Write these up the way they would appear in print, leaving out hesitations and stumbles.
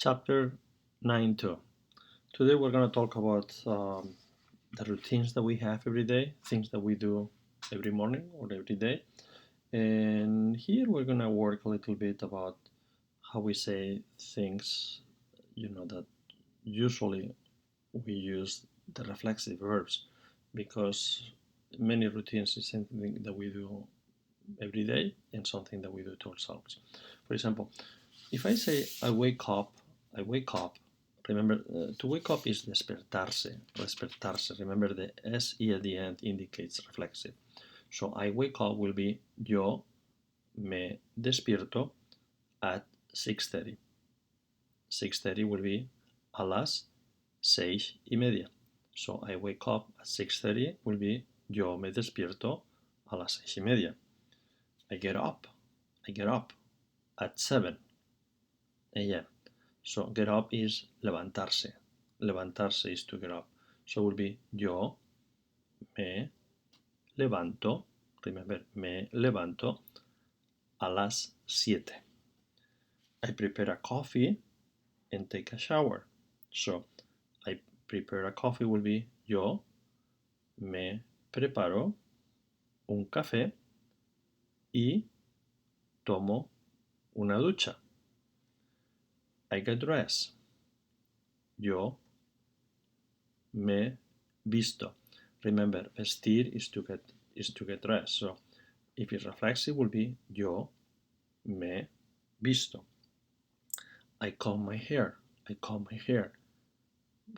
Chapter 9.2. Today we're going to talk about the routines that we have every day, things that we do every morning or every day. And here we're going to work a little bit about how we say things, that usually we use the reflexive verbs because many routines is something that we do every day and something that we do to ourselves. For example, if I say I wake up, remember to wake up is despertarse. Remember the SE at the end indicates reflexive. So I wake up will be yo me despierto at 6:30. 6:30 will be a las 6:30. So I wake up at 6:30 will be yo me despierto a las 6:30. I get up at 7 a.m. So get up is levantarse. Levantarse is to get up. So it will be yo me levanto. Remember, me levanto a las 7. I prepare a coffee and take a shower. So I prepare a coffee will be yo me preparo un café y tomo una ducha. I get dressed. Yo me visto. Remember, vestir is to get dressed. So if it's reflexive, will be yo me visto. I comb my hair.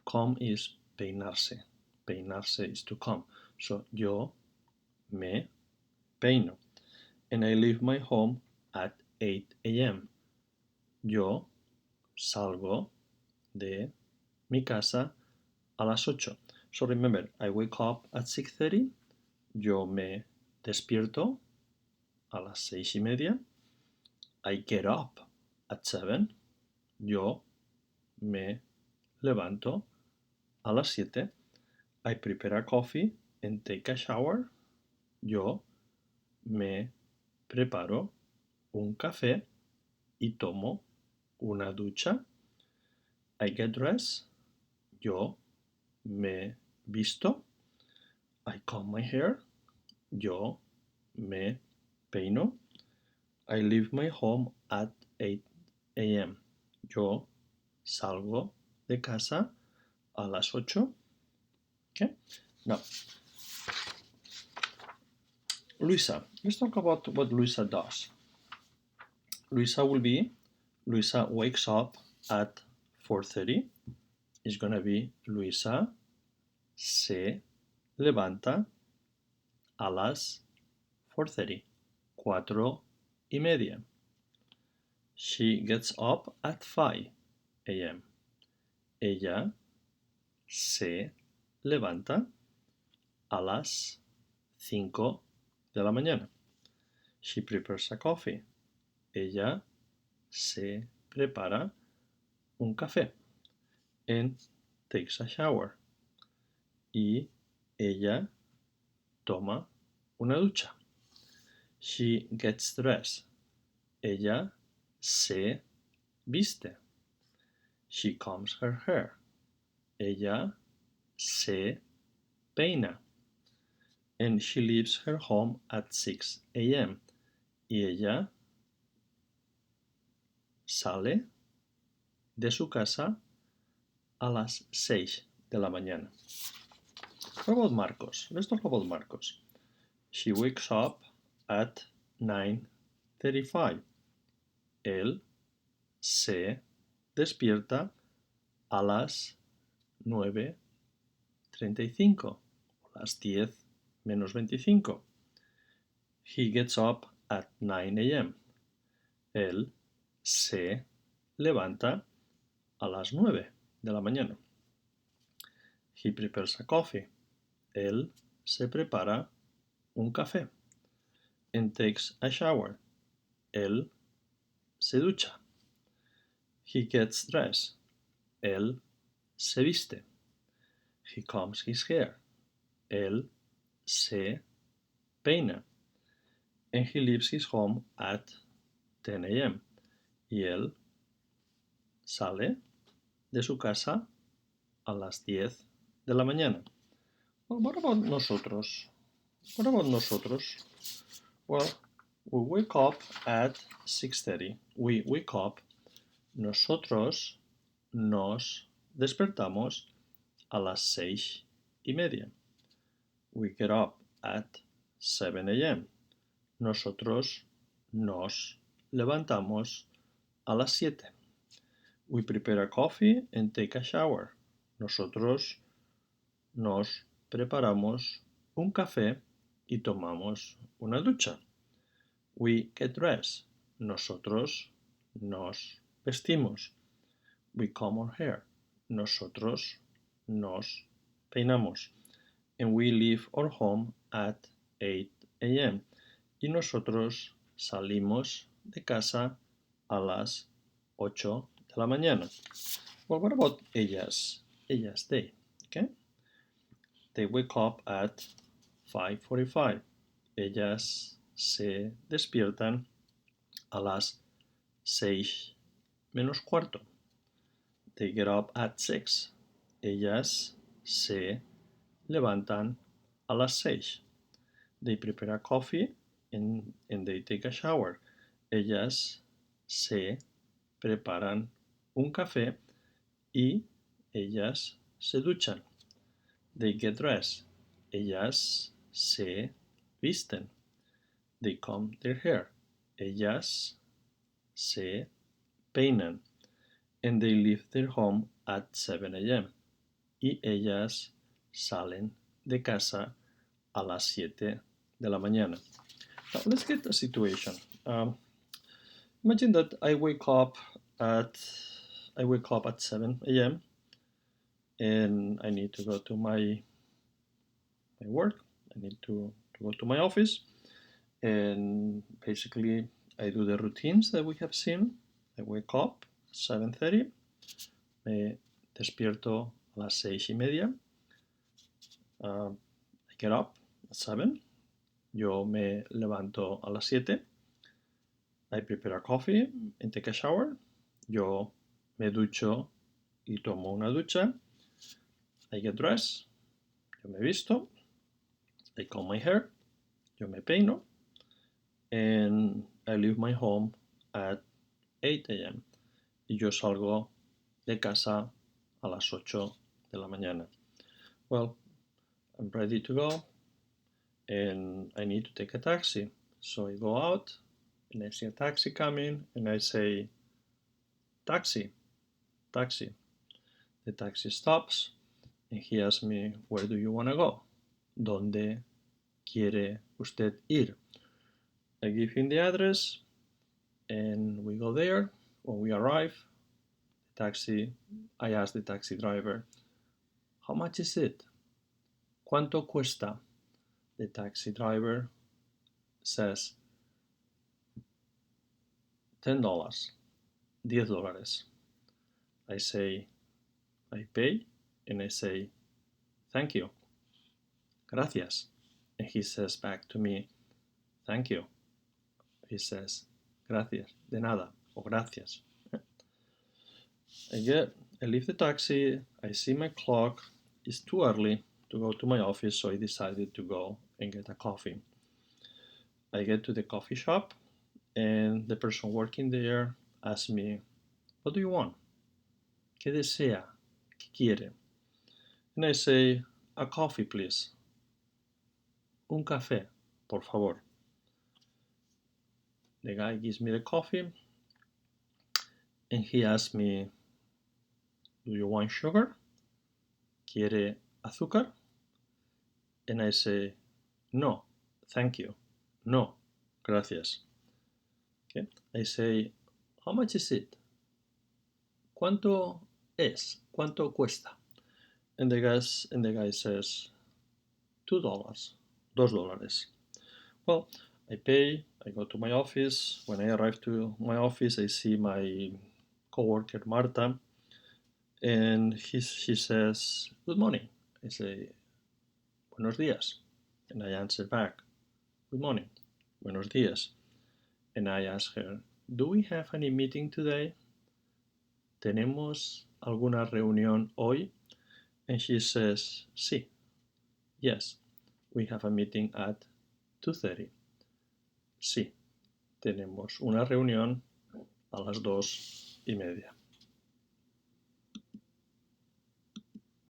Comb is peinarse. Peinarse is to comb. So yo me peino. And I leave my home at 8 a.m. Yo salgo de mi casa a las 8. So remember, I wake up at 6:30. Yo me despierto a las 6:30. I get up at 7. Yo me levanto a las 7. I prepare a coffee and take a shower. Yo me preparo un café y tomo una ducha. I get dressed. Yo me visto. I comb my hair. Yo me peino. I leave my home at 8 a.m. Yo salgo de casa a las 8. Okay? Now, Luisa. Let's talk about what Luisa does. Luisa wakes up at 4:30. It's going to be Luisa se levanta a las 4:30. 4:30. She gets up at 5 a.m. Ella se levanta a las 5 de la mañana. She prepares a coffee. Ella se prepara un café and takes a shower. Y ella toma una ducha. She gets dressed. Ella se viste. She combs her hair. Ella se peina. And she leaves her home at 6 a.m. Y ella sale de su casa a las 6 de la mañana. What about Marcos? Let's talk about Marcos. She wakes up at 9:35. Él se despierta a las 9:35, las 10 menos 25. He gets up at 9 a.m. Él se levanta a las 9 de la mañana. He prepares a coffee. Él se prepara un café. And takes a shower. Él se ducha. He gets dressed. Él se viste. He combs his hair. Él se peina. And he leaves his home at 10 a.m. Y él sale de su casa a las 10 de la mañana. Well, what about nosotros? What about nosotros? Well, we wake up at 6:30. We wake up. Nosotros nos despertamos a las 6:30. We get up at 7 a.m. Nosotros nos levantamos a las 7. We prepare a coffee and take a shower. Nosotros nos preparamos un café y tomamos una ducha. We get dressed. Nosotros nos vestimos. We comb our hair. Nosotros nos peinamos. And we leave our home at 8 a.m. Y nosotros salimos de casa a las 8 de la mañana. Well, what about ellas? Ellas, they, okay? They wake up at 5:45. Ellas se despiertan a las 6 menos cuarto. They get up at 6. Ellas se levantan a las 6. They prepare a coffee and they take a shower. Ellas se preparan un café y ellas se duchan. They get dressed. Ellas se visten. They comb their hair. Ellas se peinan. And they leave their home at 7 a.m. Y ellas salen de casa a las 7 de la mañana. Now let's get a situation. Imagine that I wake up at 7 a.m. and I need to go to my work. I need to go to my office, and basically I do the routines that we have seen. I wake up 7:30. Me despierto a las 6:30. I get up at 7. Yo me levanto a las 7. I prepare a coffee and take a shower. Yo me ducho y tomo una ducha. I get dressed. Yo me visto. I comb my hair. Yo me peino. And I leave my home at 8 a.m. Y yo salgo de casa a las 8 de la mañana. Well, I'm ready to go and I need to take a taxi. So I go out and I see a taxi coming and I say, taxi, taxi. The taxi stops and he asks me, where do you want to go? ¿Dónde quiere usted ir? I give him the address and we go there. When we arrive, I ask the taxi driver, how much is it? ¿Cuánto cuesta? The taxi driver says, $10, $10. I say, I pay, and I say, thank you, gracias. And he says back to me, thank you. He says, gracias, de nada, or gracias. I leave the taxi, I see my clock, it's too early to go to my office, so I decided to go and get a coffee. I get to the coffee shop, and the person working there asks me, what do you want? ¿Qué desea? ¿Qué quiere? And I say, a coffee, please. Un café, por favor. The guy gives me the coffee, and he asks me, do you want sugar? ¿Quiere azúcar? And I say, no, thank you. No, gracias. Okay. I say, how much is it? ¿Cuánto es? ¿Cuánto cuesta? And the guy says, $2, $2. Well, I pay, I go to my office. When I arrive to my office, I see my coworker Marta, and she says, good morning. I say, buenos días. And I answer back, good morning, buenos días. And I ask her, do we have any meeting today? ¿tenemos alguna reunión hoy? And she says, sí. Yes, we have a meeting at 2:30. Sí, tenemos una reunión a las 2:30.